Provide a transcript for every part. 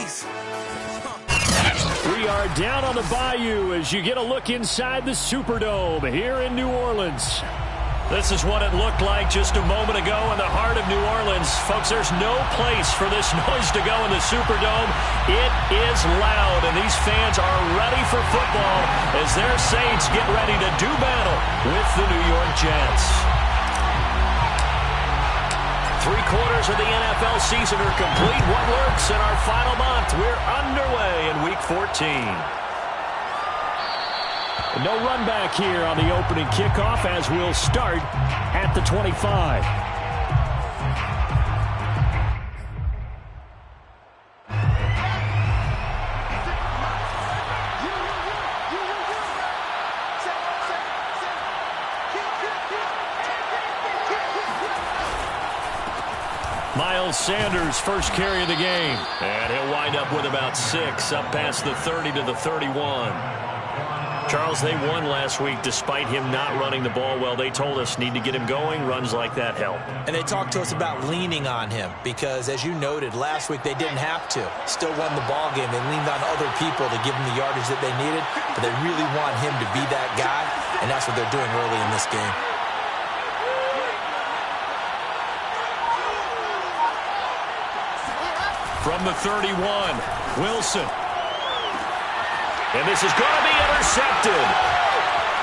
place. We are down on the Bayou as you get a look inside the Superdome here in New Orleans. This is what it looked like just a moment ago in the heart of New Orleans. Folks, there's no place for this noise to go in the Superdome. It is loud, and these fans are ready for football as their Saints get ready to do battle with the New York Jets. 3/4 of the NFL season are complete. What works in our final month? We're underway in Week 14. No run back here on the opening kickoff as we'll start at the 25. Miles Sanders, first carry of the game. And he'll wind up with about 6, up past the 30 to the 31. Charles, they won last week despite him not running the ball well. They told us need to get him going. Runs like that help. And they talked to us about leaning on him because, as you noted, last week they didn't have to. Still won the ball game. They leaned on other people to give them the yardage that they needed, but they really want him to be that guy, and that's what they're doing early in this game. From the 31, Wilson. And this is going to be intercepted.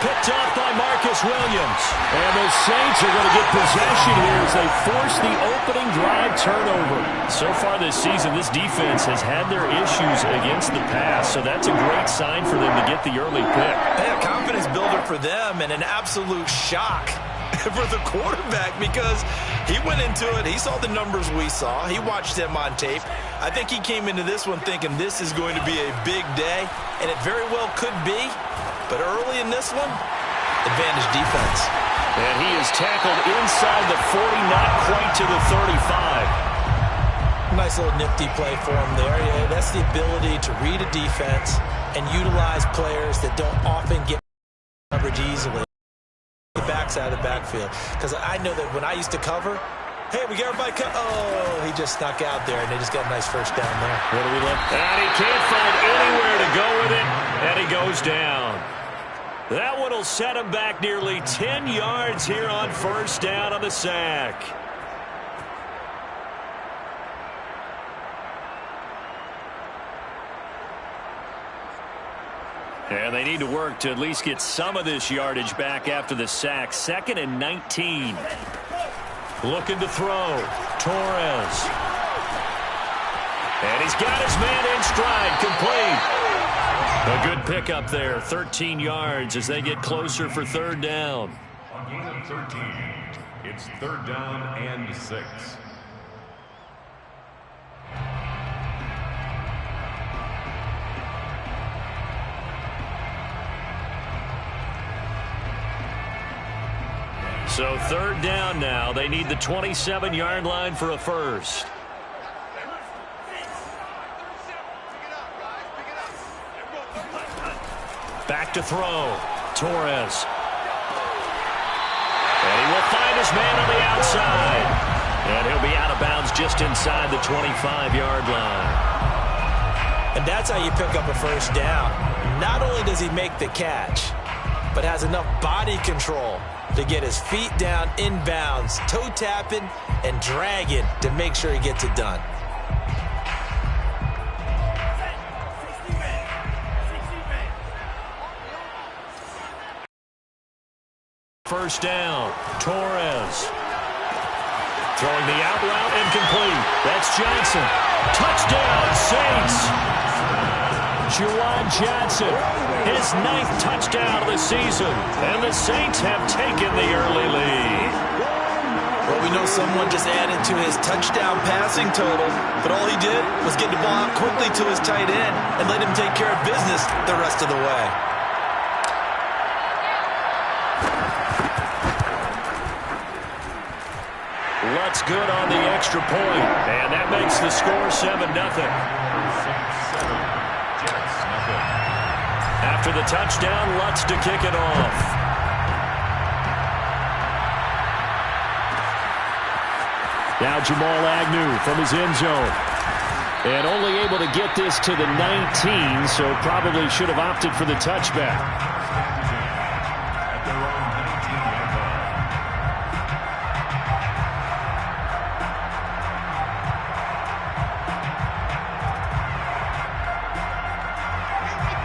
Picked off by Marcus Williams. And the Saints are going to get possession here as they force the opening drive turnover. So far this season, this defense has had their issues against the pass, so that's a great sign for them to get the early pick. Yeah, confidence builder for them and an absolute shock for the quarterback because he went into it. He saw the numbers we saw. He watched them on tape. I think he came into this one thinking this is going to be a big day, and it very well could be. But early in this one, advantage defense. And he is tackled inside the 40, not quite to the 35. Nice little nifty play for him there. Yeah, that's the ability to read a defense and utilize players that don't often get coverage easily. The backside of the backfield. Because I know that when I used to cover, hey, we got everybody cut. Oh, he just snuck out there, and they just got a nice first down there. What do we look? And he can't find anywhere to go with it, and he goes down. That one will set him back nearly 10 yards here on first down on the sack. And they need to work to at least get some of this yardage back after the sack. 2nd and 19. Looking to throw. Torres. And he's got his man in stride. Complete. A good pickup there. 13 yards as they get closer for 3rd down. On gain of 13, it's 3rd down and 6. So 3rd down now. They need the 27-yard line for a first. Back to throw. Torres. And he will find his man on the outside. And he'll be out of bounds just inside the 25-yard line. And that's how you pick up a first down. Not only does he make the catch, but has enough body control to get his feet down inbounds, toe tapping and dragging to make sure he gets it done. First down, Torres. Throwing the out route incomplete. That's Johnson. Touchdown, Saints. Juwan Johnson, his 9th touchdown of the season. And the Saints have taken the early lead. Well, we know someone just added to his touchdown passing total, but all he did was get the ball out quickly to his tight end and let him take care of business the rest of the way. Lutz good on the extra point, and that makes the score 7-0. After the touchdown, Lutz to kick it off. Now Jamal Agnew from his end zone. And only able to get this to the 19, so probably should have opted for the touchback. At their own 19-yard line.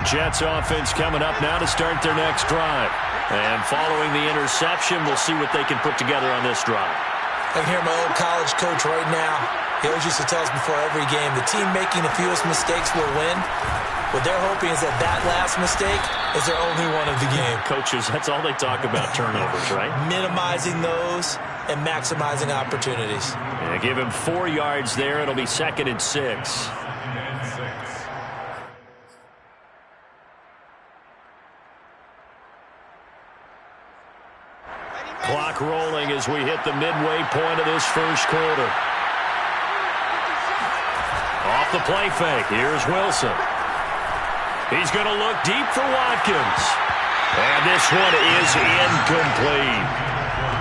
Jets offense coming up now to start their next drive. And following the interception, we'll see what they can put together on this drive. I can hear my old college coach right now. He always used to tell us before every game, the team making the fewest mistakes will win. What they're hoping is that that last mistake is their only one of the game. Coaches, that's all they talk about, turnovers, right? Minimizing those and maximizing opportunities. Yeah, give him 4 yards there. It'll be 2nd and 6. Clock rolling as we hit the midway point of this first quarter. Off the play fake, here's Wilson. He's going to look deep for Watkins. And this one is incomplete.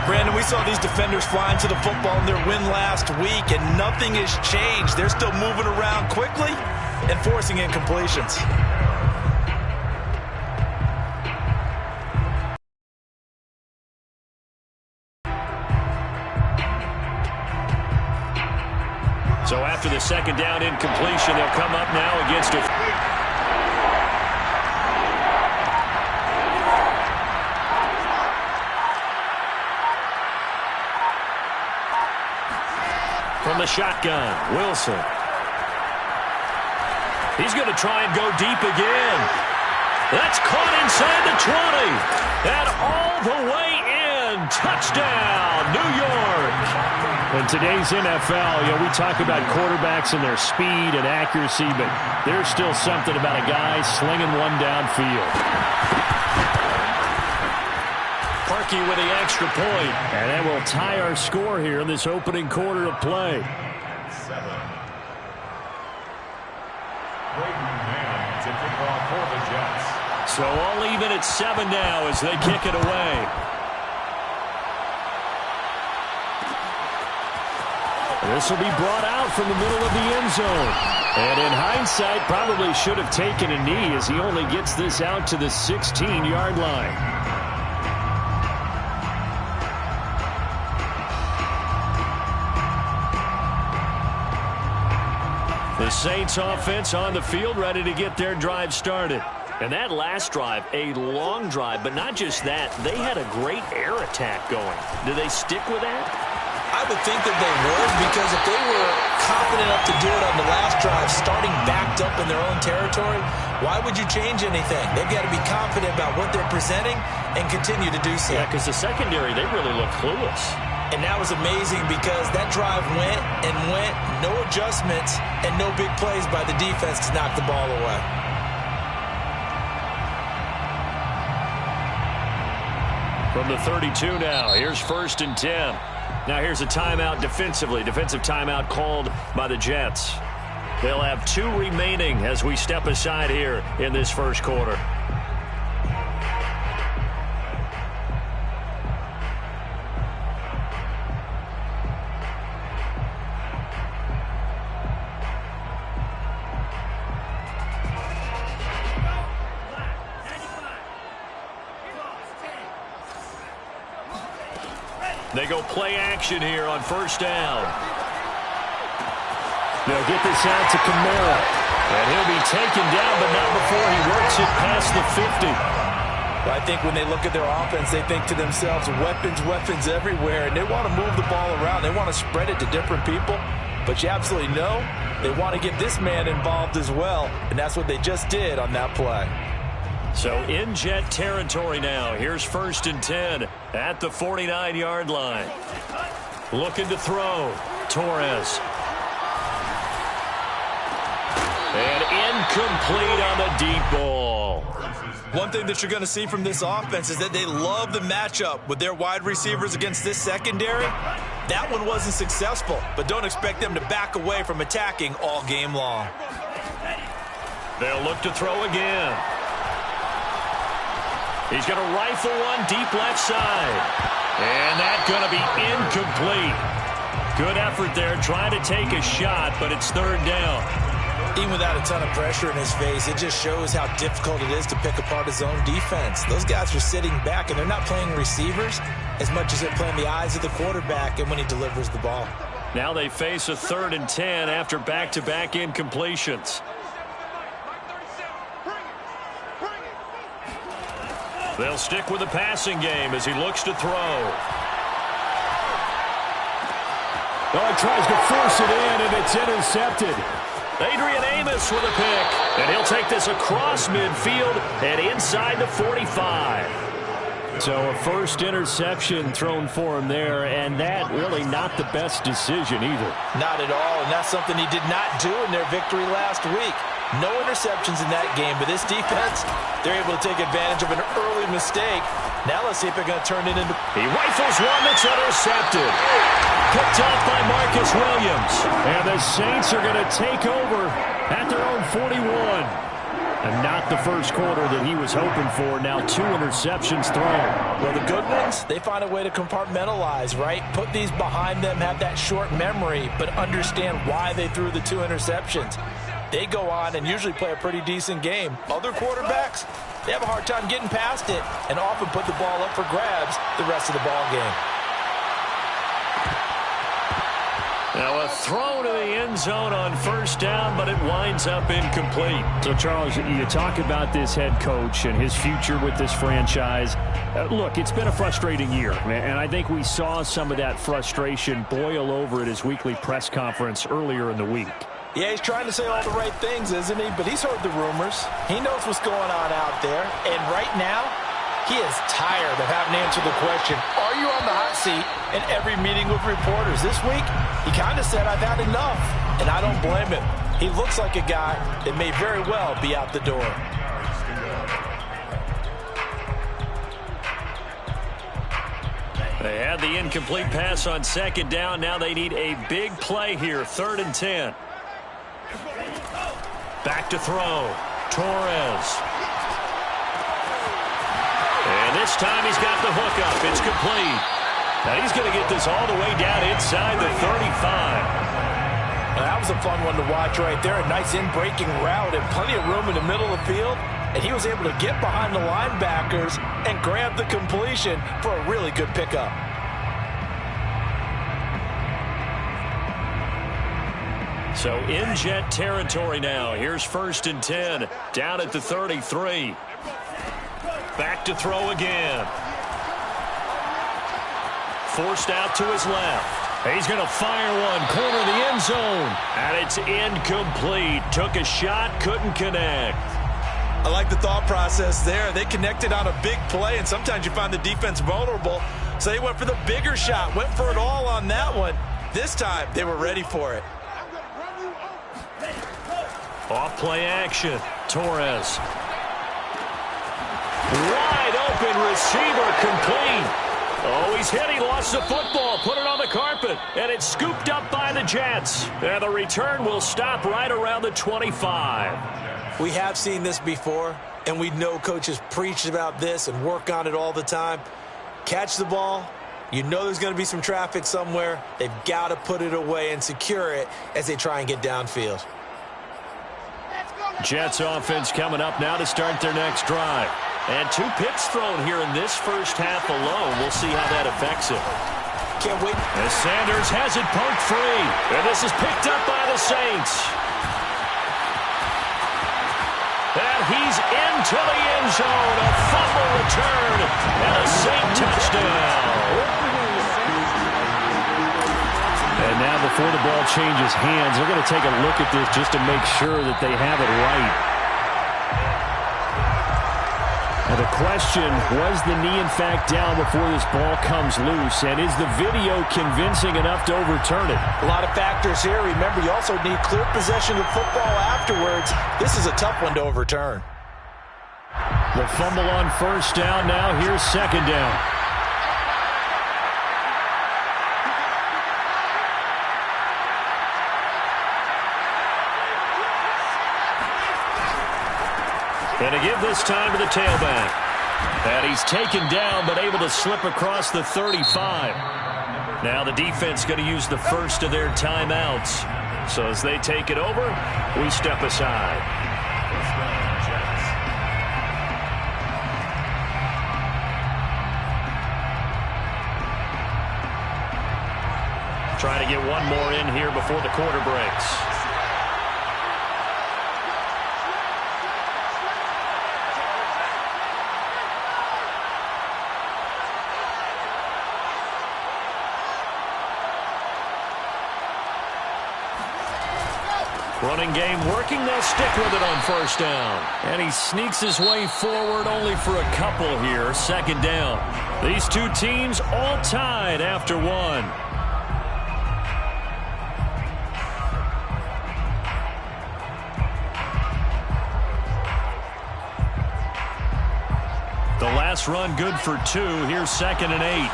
Brandon, we saw these defenders flying to the football in their win last week, and nothing has changed. They're still moving around quickly and forcing incompletions. So after the second down incompletion, they'll come up now against a... From the shotgun, Wilson. He's going to try and go deep again. That's caught inside the 20. And all the way in. Touchdown, New York. In today's NFL, we talk about quarterbacks and their speed and accuracy, but there's still something about a guy slinging one downfield. Parkey with the extra point, and that will tie our score here in this opening quarter of play. 7. Braden Mann to kick off for the Jets. So all even at 7 now as they kick it away. This will be brought out from the middle of the end zone. And in hindsight, probably should have taken a knee as he only gets this out to the 16-yard line. The Saints offense on the field, ready to get their drive started. And that last drive, a long drive, but not just that. They had a great air attack going. Do they stick with that? I would think that they would, because if they were confident enough to do it on the last drive, starting backed up in their own territory, why would you change anything? They've got to be confident about what they're presenting and continue to do so. Yeah, because the secondary, they really look clueless. And that was amazing because that drive went and went, no adjustments, and no big plays by the defense to knock the ball away. From the 32 now, here's 1st and 10. Now here's a timeout defensively. Defensive timeout called by the Jets. They'll have 2 remaining as we step aside here in this first quarter. They go play action here on 1st down. They'll get this out to Kamara. And he'll be taken down, but not before he works it past the 50. Well, I think when they look at their offense, they think to themselves, weapons, weapons everywhere. And they want to move the ball around. They want to spread it to different people. But you absolutely know they want to get this man involved as well. And that's what they just did on that play. So in Jet territory now. Here's 1st and 10 at the 49-yard line. Looking to throw. Torres. And incomplete on the deep ball. One thing that you're going to see from this offense is that they love the matchup with their wide receivers against this secondary. That one wasn't successful, but don't expect them to back away from attacking all game long. They'll look to throw again. He's going to rifle one deep left side. And that's going to be incomplete. Good effort there, trying to take a shot, but it's third down. Even without a ton of pressure in his face, it just shows how difficult it is to pick apart his own defense. Those guys are sitting back, and they're not playing receivers as much as they're playing the eyes of the quarterback and when he delivers the ball. Now they face a 3rd and 10 after back-to-back incompletions. They'll stick with the passing game as he looks to throw. Oh, he tries to force it in, and it's intercepted. Adrian Amos with a pick, and he'll take this across midfield and inside the 45. So a first interception thrown for him there, and that really not the best decision either. Not at all, and that's something he did not do in their victory last week. No interceptions in that game, but this defense, they're able to take advantage of an early mistake. Now let's see if they're going to turn it into... He rifles one that's intercepted. Picked off by Marcus Williams. And the Saints are going to take over at their own 41. And not the first quarter that he was hoping for. Now 2 interceptions thrown. Well, the good ones, they find a way to compartmentalize, right? Put these behind them, have that short memory, but understand why they threw the 2 interceptions. They go on and usually play a pretty decent game. Other quarterbacks, they have a hard time getting past it and often put the ball up for grabs the rest of the ball game. Now a throw to the end zone on first down, but it winds up incomplete. So, Charles, you talk about this head coach and his future with this franchise. Look, it's been a frustrating year, and I think we saw some of that frustration boil over at his weekly press conference earlier in the week. Yeah, he's trying to say all the right things, isn't he? But he's heard the rumors. He knows what's going on out there. And right now, he is tired of having to answer the question, are you on the hot seat in every meeting with reporters? This week, he kind of said, I've had enough. And I don't blame him. He looks like a guy that may very well be out the door. They had the incomplete pass on second down. Now they need a big play here, 3rd and 10. Back to throw. Torres. And this time he's got the hook up. It's complete. Now he's going to get this all the way down inside the 35. Now, that was a fun one to watch right there. A nice in-breaking route and plenty of room in the middle of the field. And he was able to get behind the linebackers and grab the completion for a really good pickup. So in Jet territory now. Here's 1st and 10. Down at the 33. Back to throw again. Forced out to his left. He's going to fire one. Corner of the end zone. And it's incomplete. Took a shot, couldn't connect. I like the thought process there. They connected on a big play, and sometimes you find the defense vulnerable. So they went for the bigger shot, went for it all on that one. This time, they were ready for it. Off play action. Torres. Wide open receiver, complete. Oh, he's hit. He lost the football. Put it on the carpet. And it's scooped up by the Jets. And the return will stop right around the 25. We have seen this before, and we know coaches preach about this and work on it all the time. Catch the ball. You know there's going to be some traffic somewhere. They've got to put it away and secure it as they try and get downfield. Jets offense coming up now to start their next drive. And 2 picks thrown here in this first half alone. We'll see how that affects it. Can't wait. As Sanders has it poked free. And this is picked up by the Saints. And he's into the end zone. A fumble return and a Saint touchdown. And now before the ball changes hands, they're going to take a look at this just to make sure that they have it right. Now the question, was the knee in fact down before this ball comes loose? And is the video convincing enough to overturn it? A lot of factors here. Remember, you also need clear possession of football afterwards. This is a tough one to overturn. The fumble on first down. Now here's second down. And to give this time to the tailback. And he's taken down but able to slip across the 35. Now the defense going to use the first of their timeouts. So as they take it over, we step aside. Trying to get one more in here before the quarter breaks. Running game working. They'll stick with it on first down. And he sneaks his way forward only for a couple here. Second down. These two teams all tied after one. The last run good for 2. Here's 2nd and 8.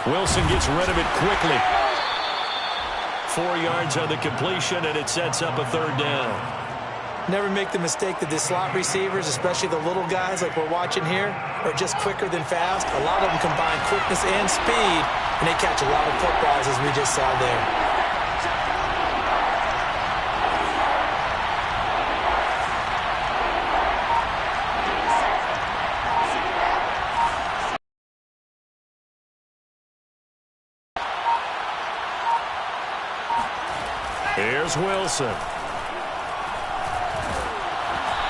Wilson gets rid of it quickly. 4 yards on the completion, and it sets up a third down. Never make the mistake that the slot receivers, especially the little guys like we're watching here, are just quicker than fast. A lot of them combine quickness and speed, and they catch a lot of footballs, as we just saw there. Here's Wilson.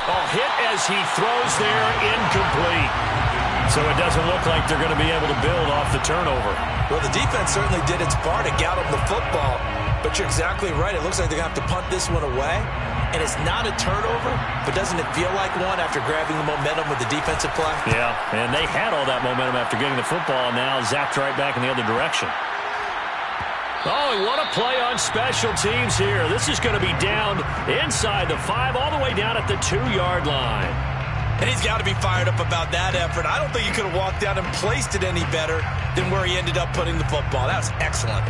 Oh, hit as he throws there, incomplete. So it doesn't look like they're going to be able to build off the turnover. Well, the defense certainly did its part to gallop the football. But you're exactly right. It looks like they're going to have to punt this one away. And it's not a turnover, but doesn't it feel like one after grabbing the momentum with the defensive play? Yeah, and they had all that momentum after getting the football, and now zapped right back in the other direction. Oh, what a play on special teams here. This is going to be down inside the 5, all the way down at the 2-yard line. And he's got to be fired up about that effort. I don't think he could have walked down and placed it any better than where he ended up putting the football. That was excellent.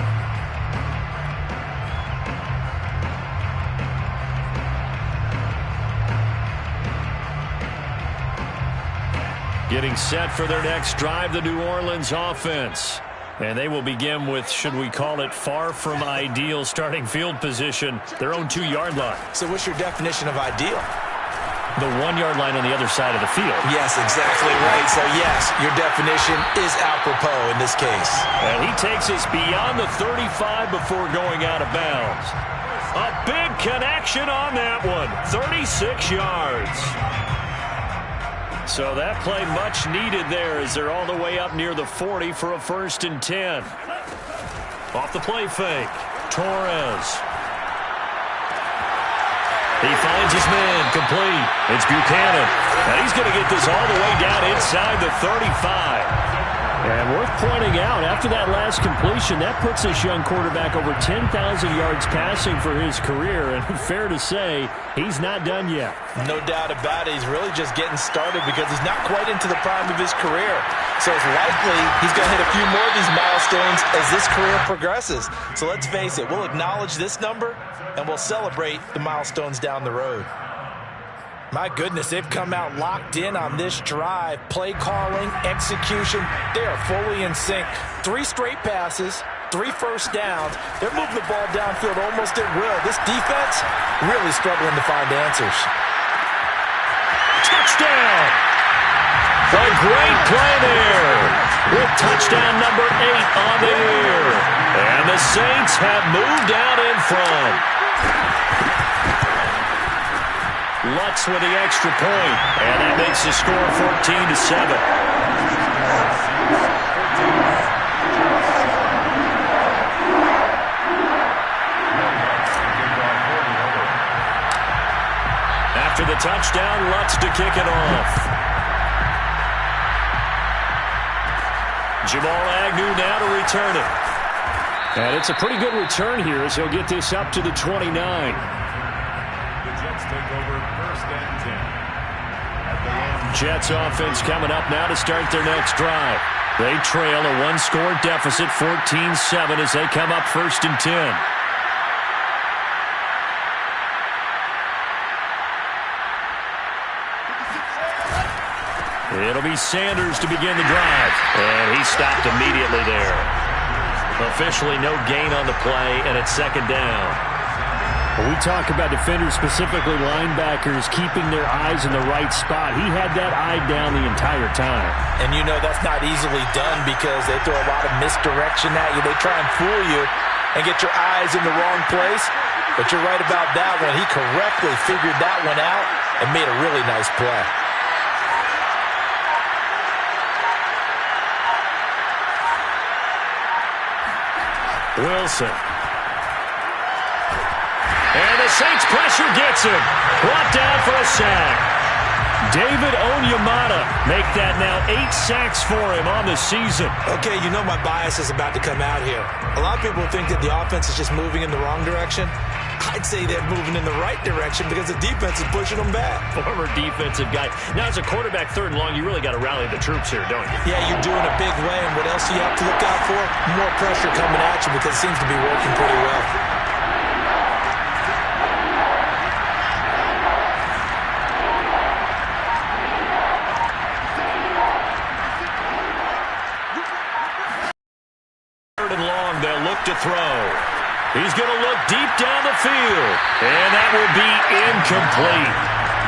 Getting set for their next drive, the New Orleans offense. And they will begin with, should we call it, far from ideal starting field position, their own 2-yard line. So what's your definition of ideal? The 1-yard line on the other side of the field. Yes, exactly right. So, yes, your definition is apropos in this case. And he takes us beyond the 35 before going out of bounds. A big connection on that one. 36 yards. So that play much needed there as they're all the way up near the 40 for a 1st and 10. Off the play fake. Torres. He finds his man complete. It's Buchanan. And he's going to get this all the way down inside the 35. And worth pointing out, after that last completion, that puts this young quarterback over 10,000 yards passing for his career. And fair to say, he's not done yet. No doubt about it. He's really just getting started because he's not quite into the prime of his career. So it's likely he's going to hit a few more of these milestones as this career progresses. So let's face it, we'll acknowledge this number and we'll celebrate the milestones down the road. My goodness, they've come out locked in on this drive. Play calling, execution, they are fully in sync. 3 straight passes, 3 first downs. They're moving the ball downfield almost at will. This defense really struggling to find answers. Touchdown! A great play there with touchdown number 8 on the year. And the Saints have moved out in front. Lutz with the extra point, and that makes the score 14-7. After the touchdown, Lutz to kick it off. Jamal Agnew now to return it. And it's a pretty good return here as he'll get this up to the 29. Jets take over 1st and 10. Jets offense coming up now to start their next drive. They trail a 1-score deficit, 14-7, as they come up 1st and 10. It'll be Sanders to begin the drive. And he stopped immediately there. Officially no gain on the play, and it's second down. When we talk about defenders, specifically linebackers, keeping their eyes in the right spot, he had that eye down the entire time. And you know that's not easily done because they throw a lot of misdirection at you. They try and fool you and get your eyes in the wrong place. But you're right about that one. He correctly figured that one out and made a really nice play. Wilson. And the Saints pressure gets him. Brought down for a sack. David Onyemata make that now 8 sacks for him on the season. Okay, you know my bias is about to come out here. A lot of people think that the offense is just moving in the wrong direction. I'd say they're moving in the right direction because the defense is pushing them back. Former defensive guy. Now, as a quarterback, 3rd and long, you really got to rally the troops here, don't you? Yeah, you're doing a big way, and what else do you have to look out for? More pressure coming at you because it seems to be working pretty well. To throw. He's going to look deep down the field. And that will be incomplete.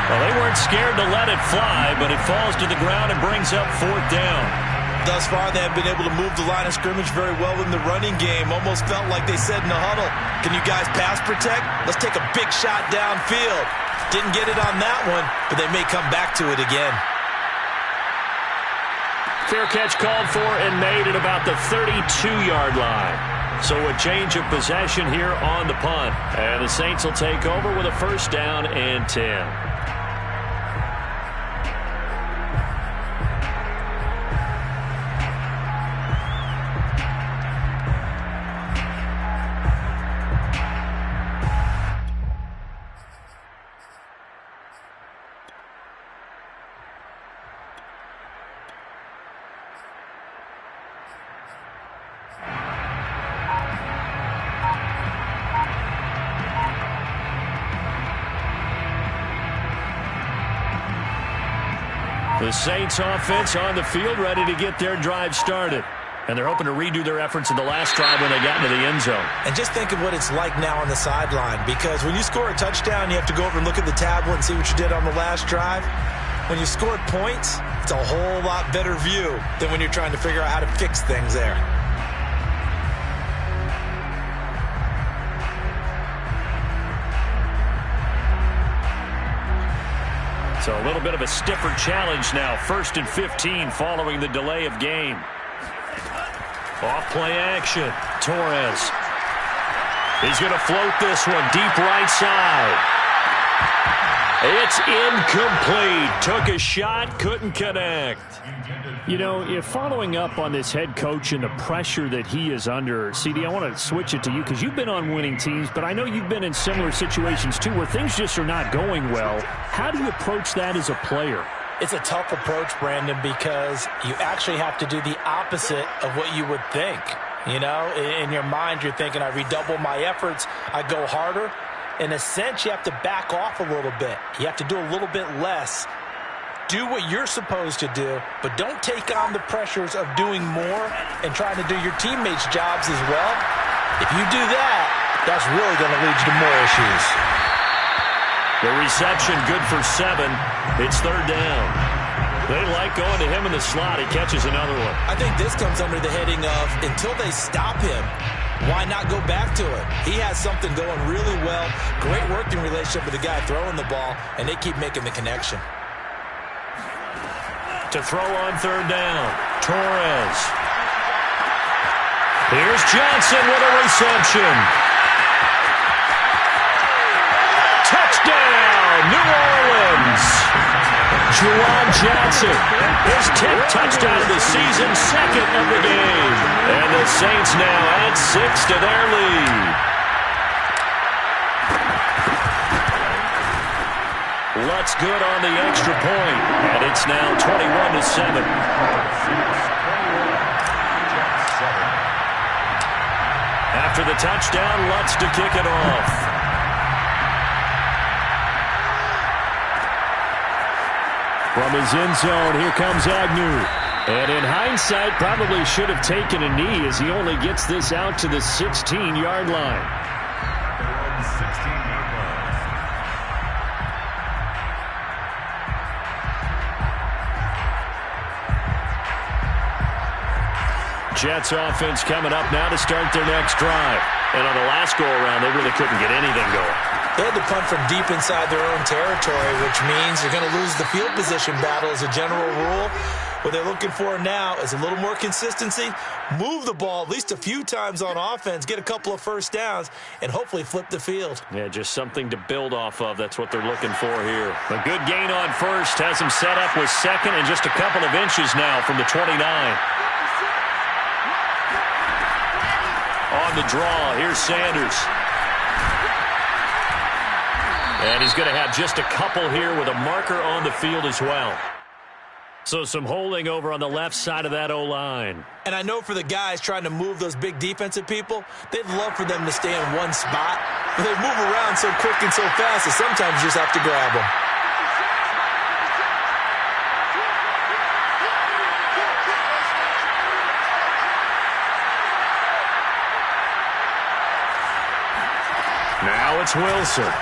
Well, they weren't scared to let it fly, but it falls to the ground and brings up 4th down. Thus far, they have been able to move the line of scrimmage very well in the running game. Almost felt like they said in the huddle, can you guys pass protect? Let's take a big shot downfield. Didn't get it on that one, but they may come back to it again. Fair catch called for and made at about the 32-yard line. So a change of possession here on the punt. And the Saints will take over with a 1st down and 10. The Saints offense on the field ready to get their drive started. And they're hoping to redo their efforts in the last drive when they got into the end zone. And just think of what it's like now on the sideline. Because when you score a touchdown, you have to go over and look at the tablet and see what you did on the last drive. When you scored points, it's a whole lot better view than when you're trying to figure out how to fix things there. So a little bit of a stiffer challenge now. 1st and 15 following the delay of game. Off play action. Torres. He's going to float this one deep right side. It's incomplete. Took a shot, couldn't connect. You know, if following up on this head coach and the pressure that he is under, CD, I want to switch it to you because you've been on winning teams, but I know you've been in similar situations too where things just are not going well. How do you approach that as a player? It's a tough approach, Brandon, because you actually have to do the opposite of what you would think. You know, in your mind, you're thinking, I redouble my efforts, I go harder. In a sense, you have to back off a little bit. You have to do a little bit less. Do what you're supposed to do, but don't take on the pressures of doing more and trying to do your teammates' jobs as well. If you do that, that's really going to lead you to more issues. The reception good for 7. It's 3rd down. They like going to him in the slot. He catches another one. I think this comes under the heading of until they stop him, why not go back to it? He has something going really well. Great working relationship with the guy throwing the ball, and they keep making the connection. To throw on 3rd down. Torres. Here's Johnson with a reception. Touchdown, New Orleans. Juwan Johnson, his 10th touchdown of the season, 2nd of the game. And the Saints now add 6 to their lead. Lutz good on the extra point, and it's now 21-7. After the touchdown, Lutz to kick it off. From his end zone, here comes Agnew. And in hindsight, probably should have taken a knee as he only gets this out to the 16-yard line. Jets offense coming up now to start their next drive. And on the last go-around, they really couldn't get anything going. They had to punt from deep inside their own territory, which means they're going to lose the field position battle as a general rule. What they're looking for now is a little more consistency, move the ball at least a few times on offense, get a couple of first downs, and hopefully flip the field. Yeah, just something to build off of. That's what they're looking for here. A good gain on first has him set up with second and just a couple of inches now from the 29. On the draw, here's Sanders. And he's going to have just a couple here with a marker on the field as well. So some holding over on the left side of that O-line. And I know for the guys trying to move those big defensive people, they'd love for them to stay in one spot. But they move around so quick and so fast that sometimes you just have to grab them. Now it's Wilson.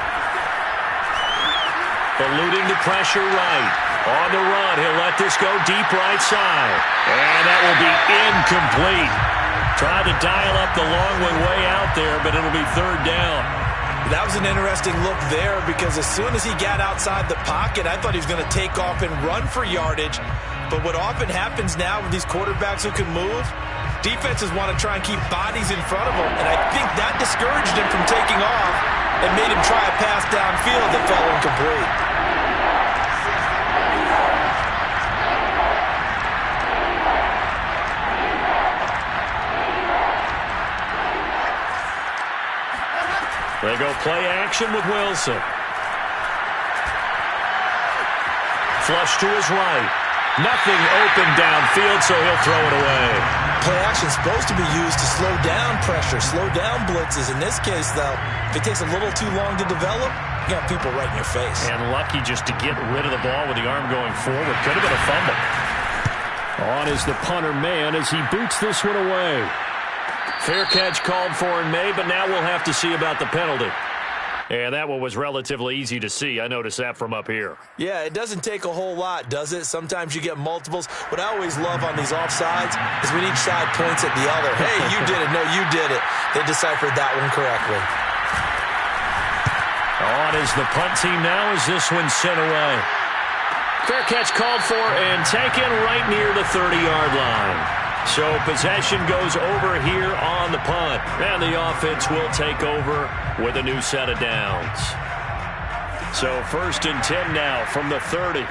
Eluding the pressure right. On the run, he'll let this go deep right side. And that will be incomplete. Tried to dial up the long one way out there, but it'll be third down. That was an interesting look there because as soon as he got outside the pocket, I thought he was going to take off and run for yardage. But what often happens now with these quarterbacks who can move, defenses want to try and keep bodies in front of them. And I think that discouraged him from taking off and made him try a pass downfield that fell incomplete. They go play action with Wilson. Flush to his right. Nothing open downfield, so he'll throw it away. Play action is supposed to be used to slow down pressure, slow down blitzes. In this case, though, if it takes a little too long to develop, you got people right in your face. And lucky just to get rid of the ball with the arm going forward. Could have been a fumble. On is the punter man as he boots this one away. Fair catch called for and made, but now we'll have to see about the penalty. And that one was relatively easy to see. I noticed that from up here. Yeah, it doesn't take a whole lot, does it? Sometimes you get multiples. What I always love on these offsides is when each side points at the other. Hey, you did it. No, you did it. They deciphered that one correctly. On is the punt team now as this one's sent away. Fair catch called for and taken right near the 30-yard line. So possession goes over here on the punt. And the offense will take over with a new set of downs. So 1st and 10 now from the 30.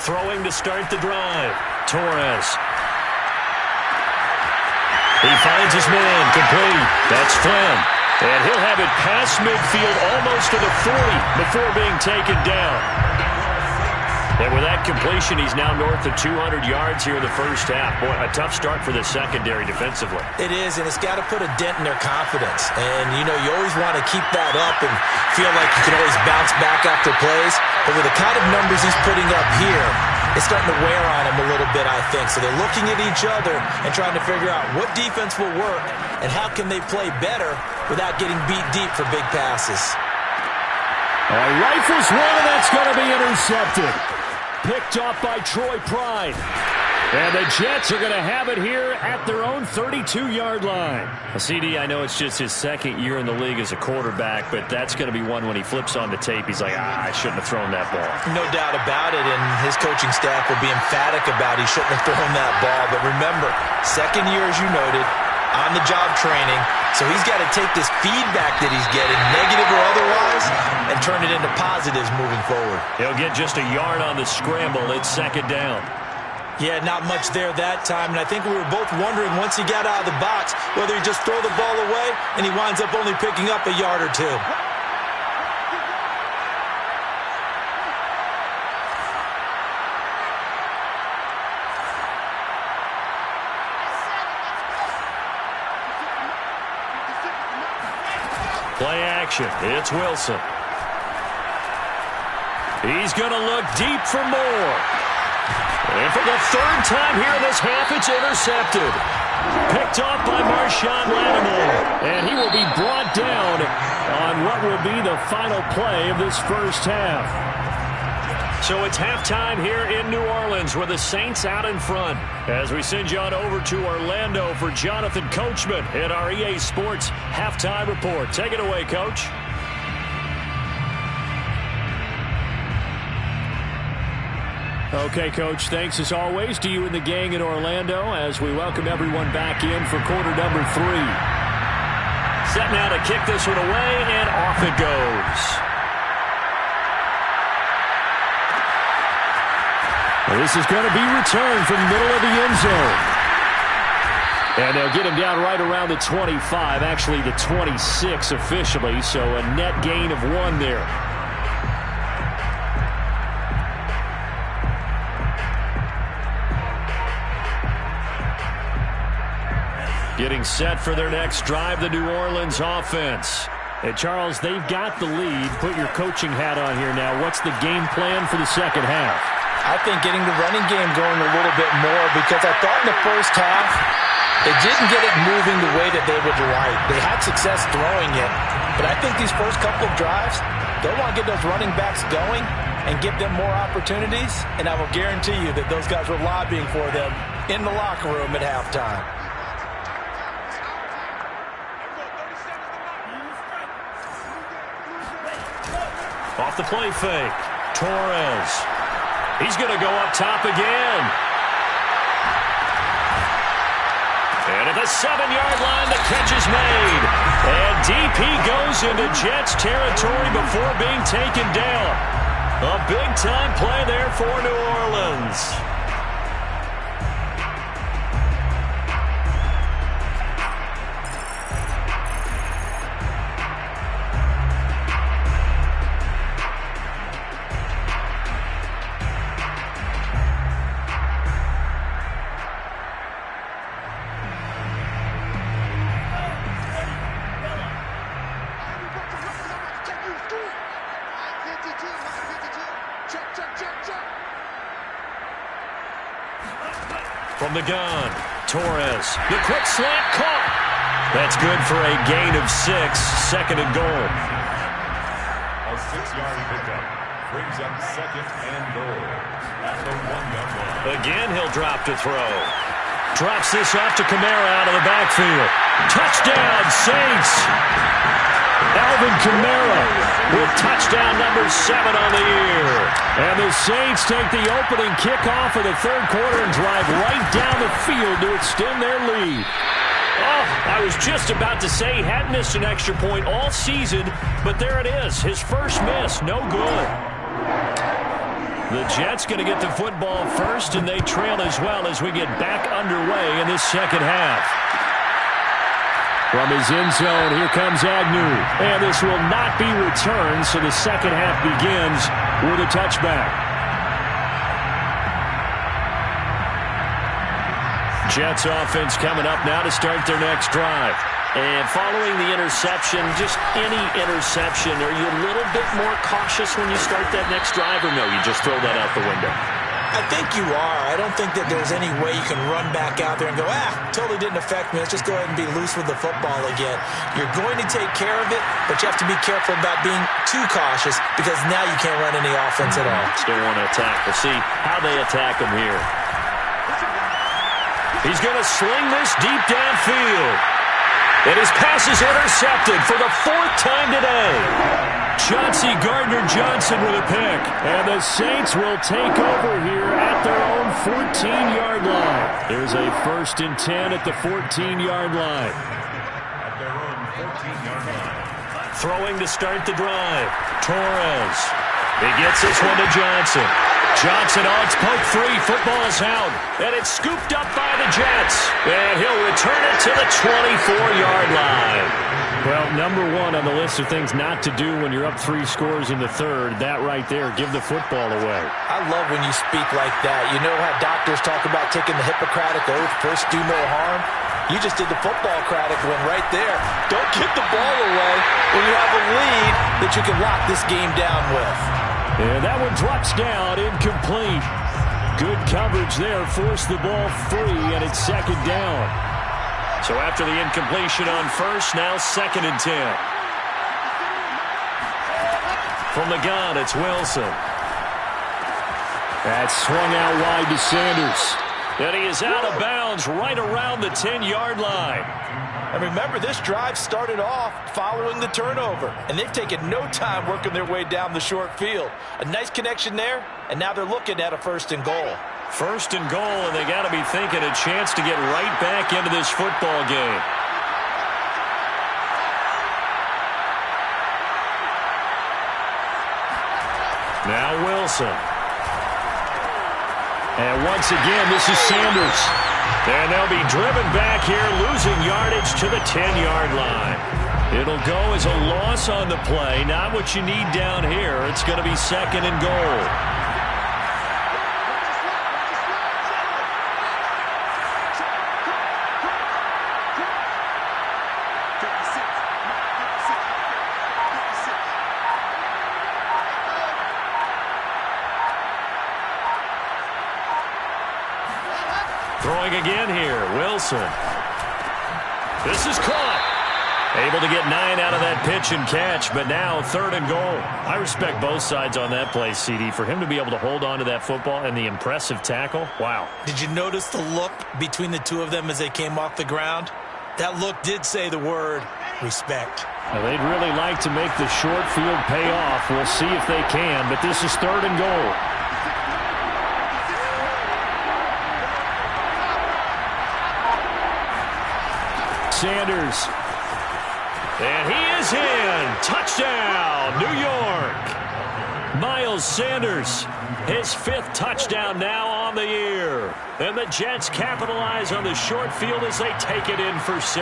Throwing to start the drive. Torres. He finds his man complete. That's Flynn. And he'll have it past midfield almost to the 40 before being taken down. And with that completion, he's now north of 200 yards here in the first half. Boy, a tough start for the secondary defensively. It is, and it's got to put a dent in their confidence. And, you know, you always want to keep that up and feel like you can always bounce back after plays. But with the kind of numbers he's putting up here, it's starting to wear on him a little bit, I think. So they're looking at each other and trying to figure out what defense will work and how can they play better without getting beat deep for big passes. Rifles one, and that's going to be intercepted. Picked off by Troy Pride. And the Jets are going to have it here at their own 32-yard line. CD, I know it's just his second year in the league as a quarterback, but that's going to be one when he flips on the tape. He's like, I shouldn't have thrown that ball. No doubt about it, and his coaching staff will be emphatic about he shouldn't have thrown that ball. But remember, second year, as you noted, on-the-job training. So he's got to take this feedback that he's getting, negative or otherwise, and turn it into positives moving forward. He'll get just a yard on the scramble. It's second down. Yeah, not much there that time, and I think we were both wondering once he got out of the box whether he'd just throw the ball away and he winds up only picking up a yard or two. Play action. It's Wilson. He's going to look deep for more. And for the third time here in this half, it's intercepted. Picked off by Marshawn Lattimore. And he will be brought down on what will be the final play of this first half. So it's halftime here in New Orleans with the Saints out in front. As we send you on over to Orlando for Jonathan Coachman at our EA Sports Halftime Report. Take it away, Coach. Okay, Coach, thanks as always to you and the gang in Orlando as we welcome everyone back in for quarter number 3. Set now to kick this one away, and off it goes. Well, this is going to be returned from the middle of the end zone. And they'll get him down right around the 25, actually the 26 officially, so a net gain of 1 there. Getting set for their next drive, the New Orleans offense. Hey, Charles, they've got the lead. Put your coaching hat on here now. What's the game plan for the second half? I think getting the running game going a little bit more, because I thought in the first half they didn't get it moving the way that they would like. They had success throwing it, but I think these first couple of drives, they'll want to get those running backs going and give them more opportunities, and I will guarantee you that those guys were lobbying for them in the locker room at halftime. Off the play fake, Torres. He's going to go up top again. And at the 7-yard line, the catch is made. And DP goes into Jets territory before being taken down. A big-time play there for New Orleans. From the gun, Torres, the quick slant caught. That's good for a gain of 6, 2nd and goal. A 6-yard pickup brings up 2nd and goal at the 1-yard line. Again, he'll drop to throw. Drops this off to Kamara out of the backfield. Touchdown, Saints. Alvin Kamara with touchdown number 7 on the year. And the Saints take the opening kickoff of the third quarter and drive right down the field to extend their lead. Oh, I was just about to say he hadn't missed an extra point all season, but there it is. His first miss, no good. The Jets going to get the football first, and they trail as well as we get back underway in this second half. From his end zone, here comes Agnew. And this will not be returned, so the second half begins with a touchback. Jets offense coming up now to start their next drive. And following the interception, just any interception, are you a little bit more cautious when you start that next drive, or no, you just throw that out the window? I think you are. I don't think that there's any way you can run back out there and go, totally didn't affect me. Let's just go ahead and be loose with the football again. You're going to take care of it, but you have to be careful about being too cautious, because now you can't run any offense at all. Still want to attack. We'll see how they attack him here. He's going to sling this deep downfield. And his pass is intercepted for the 4th time today. Chauncey Gardner-Johnson with a pick. And the Saints will take over here at their own 14-yard line. There's a 1st and 10 at the 14-yard line. At their own 14-yard line. Throwing to start the drive. Torres. He gets this one to Johnson. Johnson on its poke free. Football is out. And it's scooped up by the Jets. And he'll return it to the 24-yard line. Well, number 1 on the list of things not to do when you're up 3 scores in the third. That right there, give the football away. I love when you speak like that. You know how doctors talk about taking the Hippocratic oath, first do no harm? You just did the football-cratic one right there. Don't give the ball away when you have a lead that you can lock this game down with. And that one drops down, incomplete. Good coverage there, forced the ball free, and it's second down. So after the incompletion on first, now 2nd and 10. From the gun, it's Wilson. That's swung out wide to Sanders. And he is out of bounds right around the 10-yard line. And remember, this drive started off following the turnover, and they've taken no time working their way down the short field. A nice connection there, and now they're looking at a 1st and goal. 1st and goal, and they got to be thinking a chance to get right back into this football game. Now Wilson. And once again, this is Sanders. And they'll be driven back here, losing yardage to the 10-yard line. It'll go as a loss on the play. Not what you need down here. It's going to be 2nd and goal. Throwing again here, Wilson. This is caught. Able to get 9 out of that pitch and catch, but now 3rd and goal. I respect both sides on that play, CD. For him to be able to hold on to that football and the impressive tackle, wow. Did you notice the look between the two of them as they came off the ground? That look did say the word respect. Now, they'd really like to make the short field pay off. We'll see if they can, but this is 3rd and goal. Sanders. And he is in. Touchdown, New York. Miles Sanders, his 5th touchdown now on the year. And the Jets capitalize on the short field as they take it in for 6.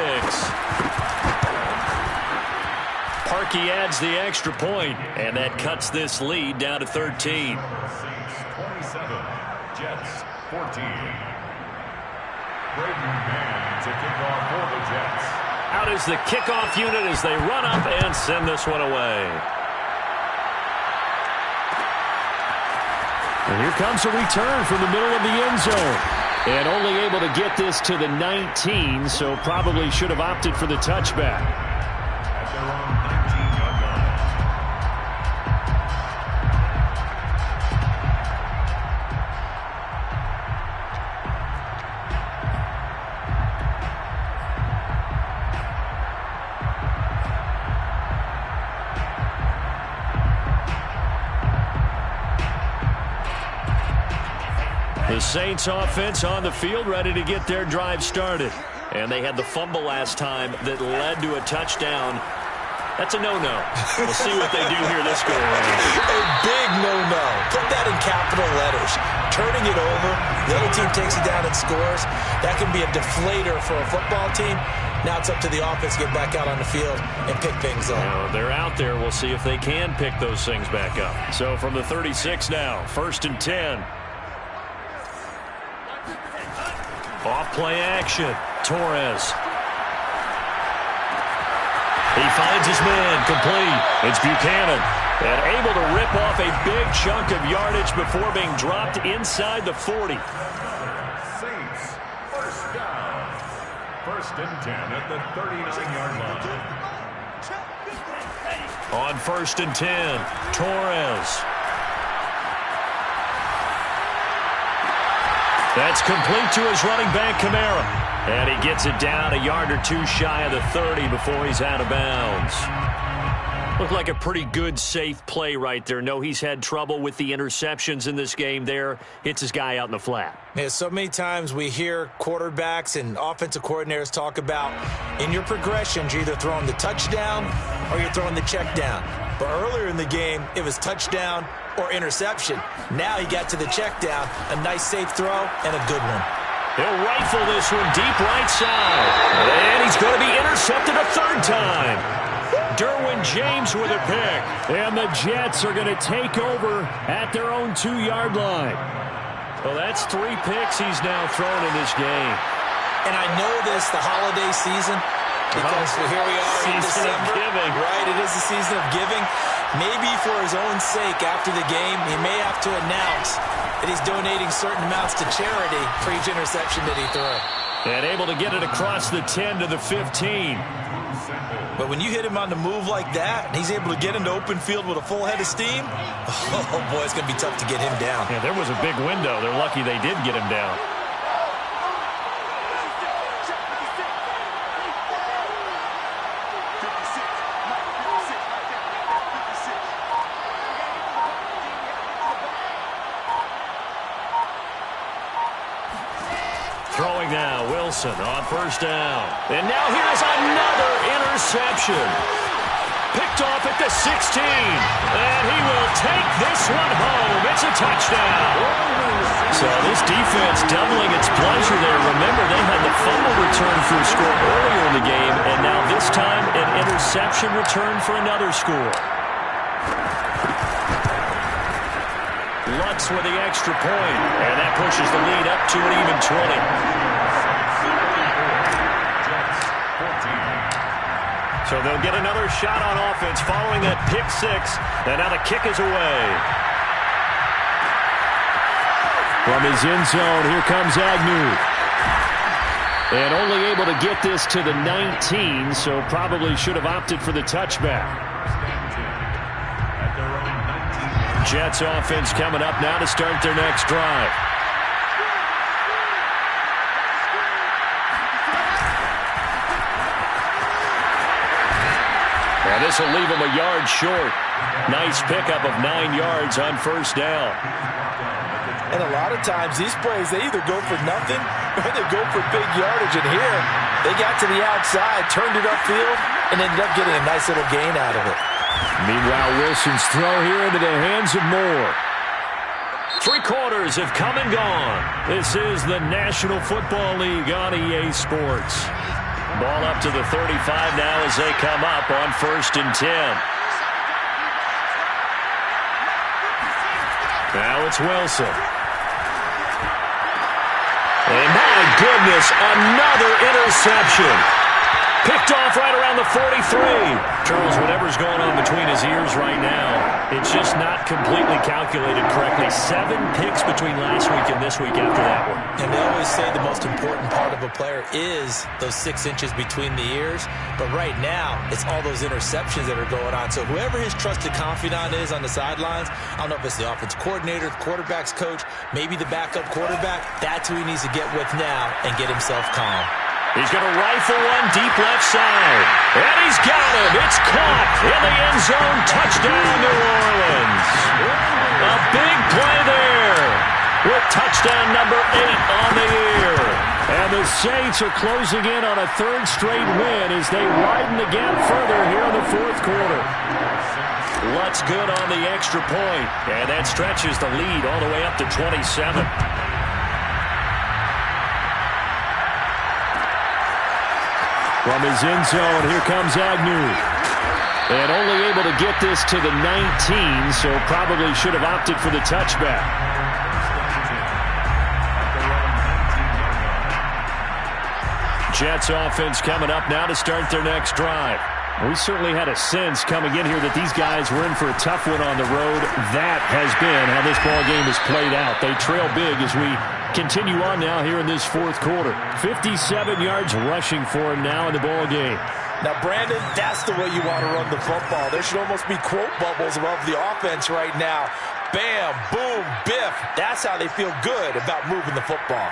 Parkey adds the extra point, and that cuts this lead down to 13. 27, Jets 14. Braden Mann to kick off for the Jets. Out is the kickoff unit as they run up and send this one away. And here comes a return from the middle of the end zone. And only able to get this to the 19, so probably should have opted for the touchback. At their own 19-yard line. The Saints offense on the field, ready to get their drive started. And they had the fumble last time that led to a touchdown. That's a no-no. We'll see what they do here this go-around. A big no-no. Put that in capital letters. Turning it over, the other team takes it down and scores. That can be a deflator for a football team. Now it's up to the offense to get back out on the field and pick things up. Well, they're out there. We'll see if they can pick those things back up. So from the 36 now, 1st and 10. Off play action. Torres. He finds his man complete. It's Buchanan. And able to rip off a big chunk of yardage before being dropped inside the 40. Saints, 1st down. 1st and 10 at the 39-yard line. On 1st and 10, Torres. That's complete to his running back, Kamara. And he gets it down a yard or 2 shy of the 30 before he's out of bounds. Looked like a pretty good, safe play right there. No, he's had trouble with the interceptions in this game there. Hits his guy out in the flat. Yeah, so many times we hear quarterbacks and offensive coordinators talk about in your progressions, you're either throwing the touchdown or you're throwing the check down. But earlier in the game, it was touchdown or interception. Now he got to the check down, a nice safe throw, and a good one. He'll rifle this one deep right side. And he's going to be intercepted a 3rd time. Derwin James with a pick. And the Jets are going to take over at their own 2-yard line. Well, that's 3 picks he's now thrown in this game. And I know this, the holiday season, Because here we are in Season December. of giving. Right, it is the season of giving. Maybe for his own sake after the game, he may have to announce that he's donating certain amounts to charity for each interception that he threw. And able to get it across the 10 to the 15. But when you hit him on the move like that, and he's able to get into open field with a full head of steam, oh boy, it's going to be tough to get him down. Yeah, there was a big window. They're lucky they did get him down. Throwing now, Wilson on first down. And now here's another interception. Picked off at the 16. And he will take this one home. It's a touchdown. So this defense doubling its pleasure there. Remember, they had the fumble return for a score earlier in the game. And now this time, an interception return for another score. Lutz with the extra point, and that pushes the lead up to an even 20. So they'll get another shot on offense following that pick six, and now the kick is away. From his end zone, here comes Agnew. And only able to get this to the 19, so probably should have opted for the touchback. Jets offense coming up now to start their next drive. And this will leave them a yard short. Nice pickup of 9 yards on first down. And a lot of times these plays, they either go for nothing or they go for big yardage. And here, they got to the outside, turned it upfield, and ended up getting a nice little gain out of it. Meanwhile, Wilson's throw here into the hands of Moore. 3 quarters have come and gone. This is the National Football League on EA Sports. Ball up to the 35 now as they come up on 1st and 10. Now it's Wilson. And my goodness, another interception. Picked off right around the 43. Charles, whatever's going on between his ears right now, it's just not completely calculated correctly. 7 picks between last week and this week after that one. And they always say the most important part of a player is those 6 inches between the ears. But right now, it's all those interceptions that are going on. So whoever his trusted confidant is on the sidelines, I don't know if it's the offense coordinator, the quarterback's coach, maybe the backup quarterback, that's who he needs to get with now and get himself calm. He's going to rifle one deep left side. And he's got him. It's caught in the end zone. Touchdown, New Orleans. A big play there with touchdown number 8 on the year. And the Saints are closing in on a 3rd straight win as they widen the gap further here in the 4th quarter. Lutz good on the extra point. And that stretches the lead all the way up to 27. From his end zone, here comes Agnew. And only able to get this to the 19, so probably should have opted for the touchback. Jets offense coming up now to start their next drive. We certainly had a sense coming in here that these guys were in for a tough one on the road. That has been how this ball game has played out. They trail big as we continue on now here in this 4th quarter. 57 yards rushing for him now in the ball game. Now, Brandon, that's the way you want to run the football. There should almost be quote bubbles above the offense right now. Bam, boom, biff. That's how they feel good about moving the football.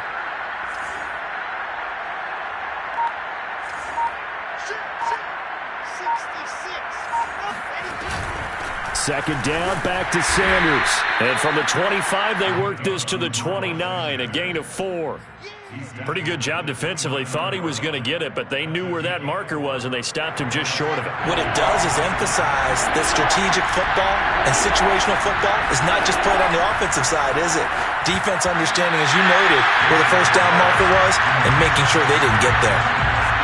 Second down, back to Sanders. And from the 25, they worked this to the 29, a gain of 4. Pretty good job defensively. Thought he was going to get it, but they knew where that marker was, and they stopped him just short of it. What it does is emphasize that strategic football and situational football is not just played on the offensive side, is it? Defense understanding, as you noted, where the first down marker was and making sure they didn't get there.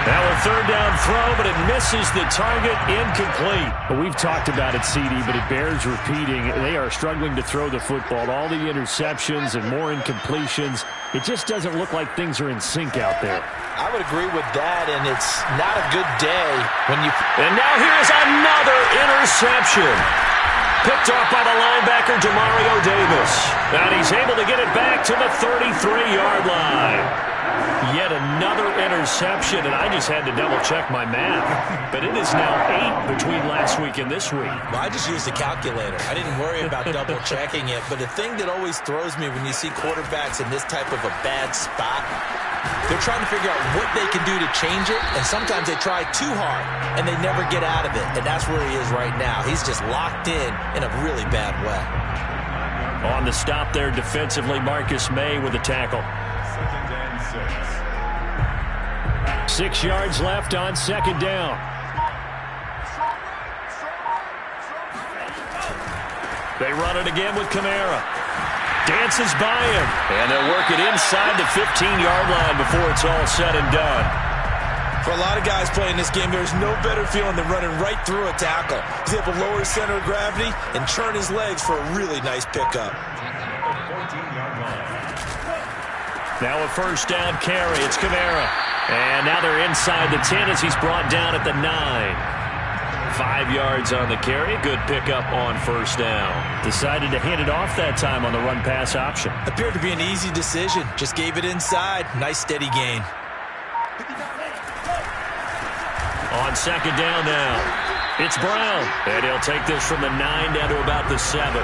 Now a 3rd down throw, but it misses the target, incomplete. Well, we've talked about it, CD, but it bears repeating. They are struggling to throw the football. All the interceptions and more incompletions. It just doesn't look like things are in sync out there. I would agree with that, and it's not a good day when you... And now here's another interception. Picked off by the linebacker, Demario Davis. And he's able to get it back to the 33-yard line. Yet another interception, and I just had to double-check my math. But it is now 8 between last week and this week. Well, I just used a calculator. I didn't worry about double-checking it. But the thing that always throws me when you see quarterbacks in this type of a bad spot, they're trying to figure out what they can do to change it, and sometimes they try too hard, and they never get out of it. And that's where he is right now. He's just locked in a really bad way. On the stop there defensively, Marcus May with a tackle. 6 yards left on second down. They run it again with Kamara. Dances by him. And they'll work it inside the 15-yard line before it's all said and done. For a lot of guys playing this game, there's no better feeling than running right through a tackle. He's able to lower his center of gravity and turn his legs for a really nice pickup. Now a first down carry. It's Kamara. And now they're inside the 10 as he's brought down at the 9. 5 yards on the carry. Good pickup on first down. Decided to hand it off that time on the run-pass option. Appeared to be an easy decision. Just gave it inside. Nice steady gain. On second down now, it's Brown. And he'll take this from the 9 down to about the 7.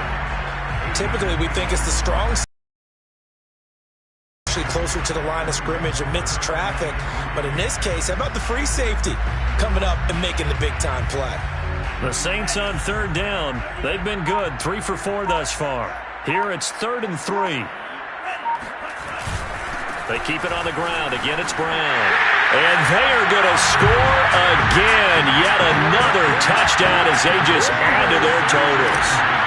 Typically, we think it's the strong side. Actually closer to the line of scrimmage amidst traffic. But in this case, how about the free safety coming up and making the big-time play? The Saints on third down. They've been good. 3 for 4 thus far. Here it's 3rd and 3. They keep it on the ground. Again, it's Brown. And they are going to score again. Yet another touchdown as they just add to their totals.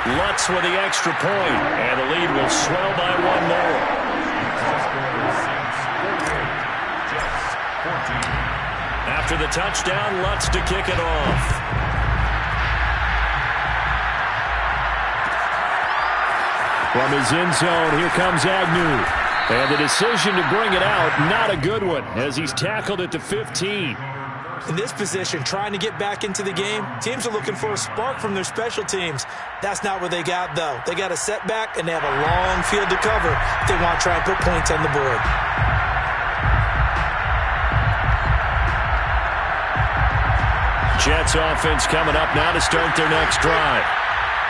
Lutz with the extra point, and the lead will swell by 1 more. After the touchdown, Lutz to kick it off. From his end zone, here comes Agnew. And the decision to bring it out, not a good one, as he's tackled at the 15. In this position, trying to get back into the game, teams are looking for a spark from their special teams. That's not what they got, though. They got a setback, and they have a long field to cover if they want to try and put points on the board. Jets offense coming up now to start their next drive.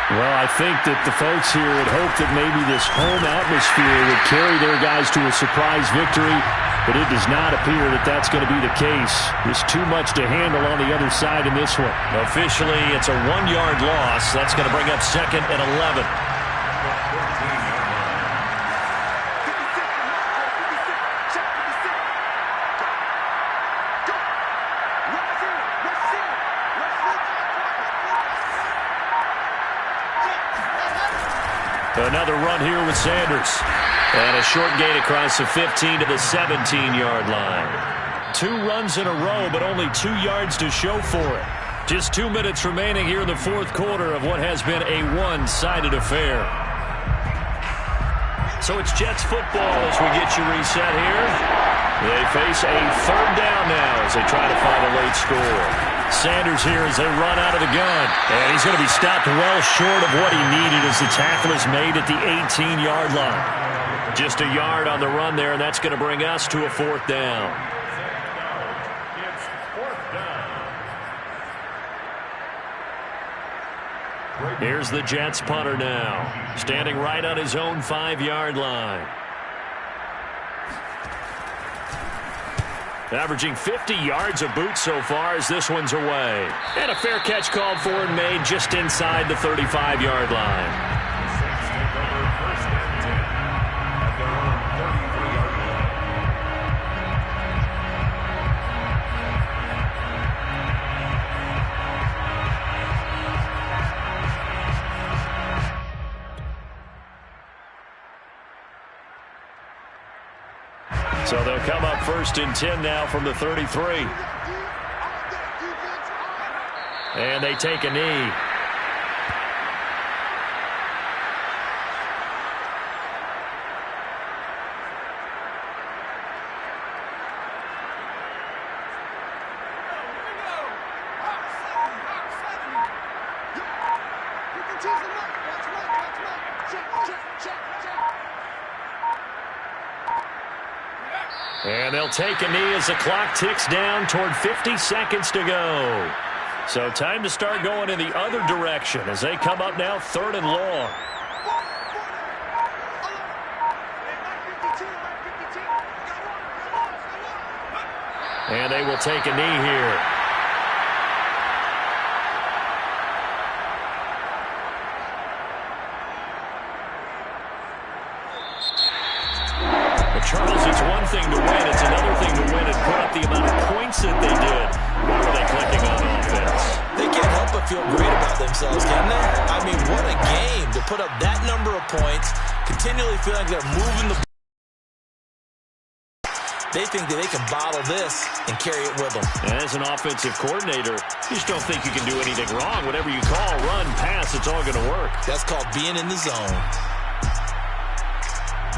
Well, I think that the folks here had hoped that maybe this home atmosphere would carry their guys to a surprise victory, but it does not appear that that's going to be the case. There's too much to handle on the other side in this one. Officially, it's a 1-yard loss. That's going to bring up 2nd and 11. Another run here with Sanders. And a short gain across the 15 to the 17-yard line. 2 runs in a row, but only 2 yards to show for it. Just 2 minutes remaining here in the 4th quarter of what has been a one-sided affair. So it's Jets football as we get you reset here. They face a 3rd down now as they try to find a late score. Sanders here as they run out of the gun. And he's going to be stopped well short of what he needed as the tackle is made at the 18-yard line. Just a yard on the run there, and that's going to bring us to a 4th down. Here's the Jets punter now, standing right on his own 5-yard line. Averaging 50 yards a boot so far as this one's away. And a fair catch called for and made just inside the 35-yard line. So they'll come up 1st and 10 now from the 33. And they take a knee. 2 2 And they'll take a knee as the clock ticks down toward 50 seconds to go. So time to start going in the other direction as they come up now 3rd and long. And they will take a knee here. Charles, it's one thing to win. It's another thing to win and put up the amount of points that they did. What are they clicking on offense? They can't help but feel great about themselves, can they? I mean, what a game to put up that number of points, continually feeling like they're moving the ball. They think that they can bottle this and carry it with them. And as an offensive coordinator, you just don't think you can do anything wrong. Whatever you call, run, pass, it's all going to work. That's called being in the zone.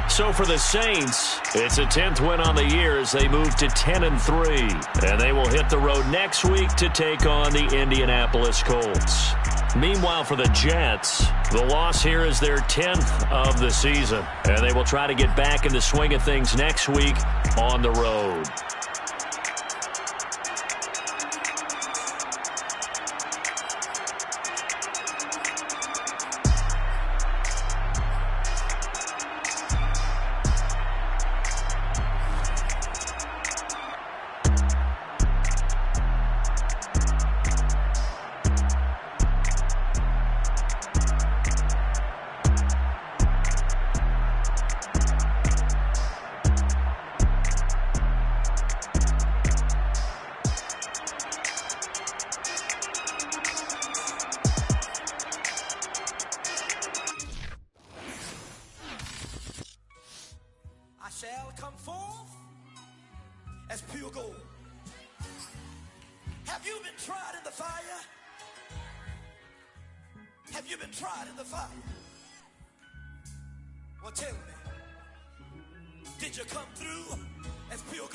So for the Saints, it's a 10th win on the year as they move to 10-3. And they will hit the road next week to take on the Indianapolis Colts. Meanwhile, for the Jets, the loss here is their 10th of the season. And they will try to get back in the swing of things next week on the road. Shall come forth as pure gold. Have you been tried in the fire? Have you been tried in the fire? Well, tell me, did you come through as pure gold?